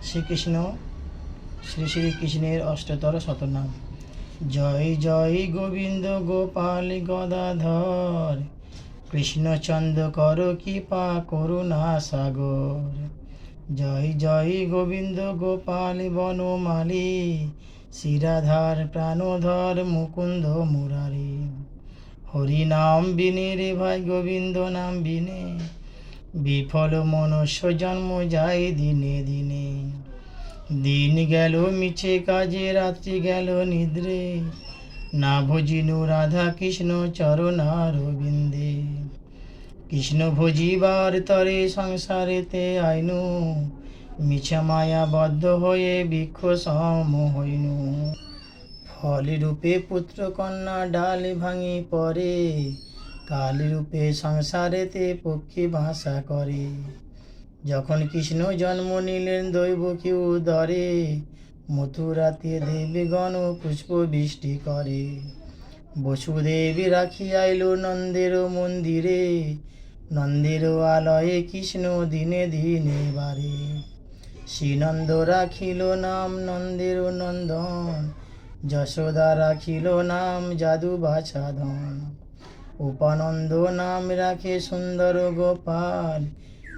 শ্রীকৃষ্ণ শ্রী শ্রীকৃষ্ণের অষ্টতর শতনাম। জয় জয় গোবিন্দ গোপাল গদাধর, কৃষ্ণচন্দ্র কর কৃপা করুণা সাগর। জয় জয় গোবিন্দ গোপাল বনমালী, শিরাধার প্রাণধর মুকুন্দ মুরারি। হরি নাম বিনে রে ভাই গোবিন্দ নাম বিনে, বিফল মনুষ্য জন্ম যায় দিনে দিনে। দিন গেল মিছে কাজে, রাত্রি গেল নিদ্রে, না ভজিনু রাধা কৃষ্ণ চরণারবিন্দে। কৃষ্ণ ভজিবার তরে সংসারেতে আইনু, মিছা মায়া বদ্ধ হয়ে বৃক্ষ সম হইনু। ফল রূপে পুত্র কন্যা ডাল ভাঙি পড়ে, কাল রূপে সংসারেতে পক্ষী ভাষা করে। যখন কৃষ্ণ জন্ম নিলেন দৈবকী উদরে, মথুরাতে দেবীগণ পুষ্প বৃষ্টি করে। বসুদেবী রাখি আইল নন্দের মন্দিরে, নন্দের আলয়ে কৃষ্ণ দিনে দিনে বারে। শ্রীনন্দ রাখিল নাম নন্দের নন্দন, যশোদা রাখিল নাম যাদু বাছাধন। উপানন্দ নাম রাখে সুন্দর গোপাল,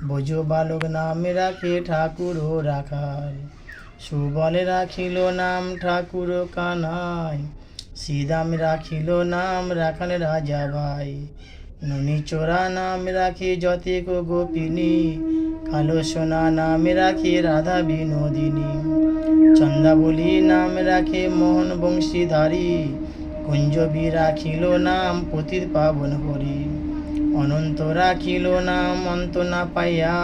ব্রজ বালক নাম রাখে ঠাকুর রাখাল। সুবল রাখিল নাম ঠাকুর কানাই, শ্রীদাম রাখিল নাম রাখাল রাজা ভাই। ননী চোরা নাম রাখে যতেক গোপিনী, কালো সোনা নাম রাখে রাধা বিনোদিনী। চন্দাবলী নাম রাখে মোহন বংশীধারী, কুঞ্জবী রাখিল নাম পতিত পাবন হরি। অনন্ত রাখিল নাম অন্ত না পাইয়া,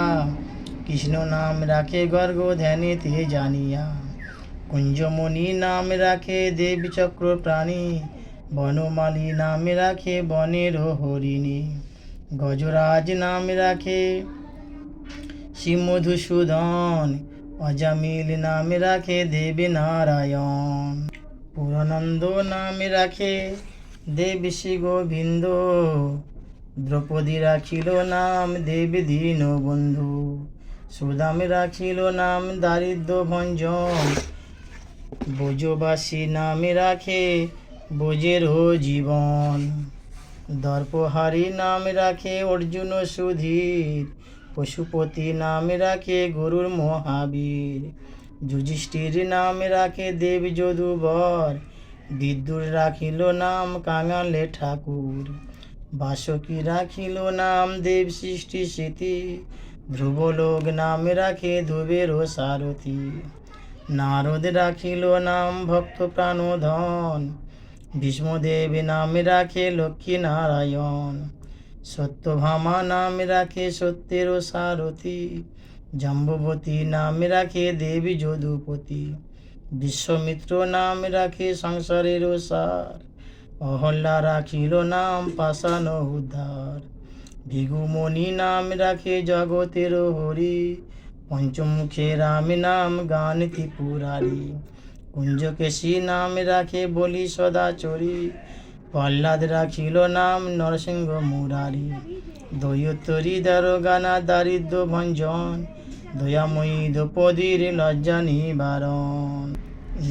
কৃষ্ণ নাম রাখে গর্গ ধ্যানেতে জানিয়া। কুঞ্জমণি নাম রাখে দেবী চক্র প্রাণী, বনমালী নাম রাখে বনের হরিণী। গজরাজ নাম রাখে শ্রী মধুসূদন, অজামিল নাম রাখে দেবী নারায়ণ। পুরানন্দ নাম রাখে দেবী শ্রী গোবিন্দ, দ্রৌপদী রাখিল নাম দেবী দীনবন্ধু। সুদাম রাখিল নাম দারিদ্র ভঞ্জন, ব্রজবাসী নাম রাখে ব্রজের জীবন। দর্পহারী নাম রাখে অর্জুন সুধীর, পশুপতি নাম রাখে গরুর মহাবীর। যুধিষ্ঠির নাম রাখে দেব যদুবর, বিদুর রাখিল নাম কাঙালে ঠাকুর। বাসকী রাখিল নাম দেব সৃষ্টি স্মৃতি, ধ্রুবলোক নাম রাখে ধ্রুবের সারথি। নারদ রাখিল নাম ভক্ত প্রাণধন, ভীষ্মদেব নাম রাখে লক্ষ্মী নারায়ণ। সত্যভামা নাম রাখে সত্যের সারথি, জাম্ববতী নাম রাখে দেবী যদুপতি। বিশ্বমিত্র নাম রাখে সংসারের সার, অহল্যা রাখিল নাম পাষাণ উদ্ধার। ভৃগুমণি নাম রাখে জগতের হরি, পঞ্চমুখে রাম নাম গান ত্রিপুরারি। কুঞ্জকেশী নাম রাখে বলি সদাচরি, প্রহ্লাদ রাখিল নাম নরসিংহ মুরারি। দৈত্যরী দারোগানা দারিদ্র ভঞ্জন, দয়াময়ী দ্রৌপদীর লজ্জা নিবারণ।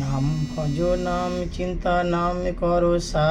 নাম ভজ নাম চিন্তা নাম করো সা।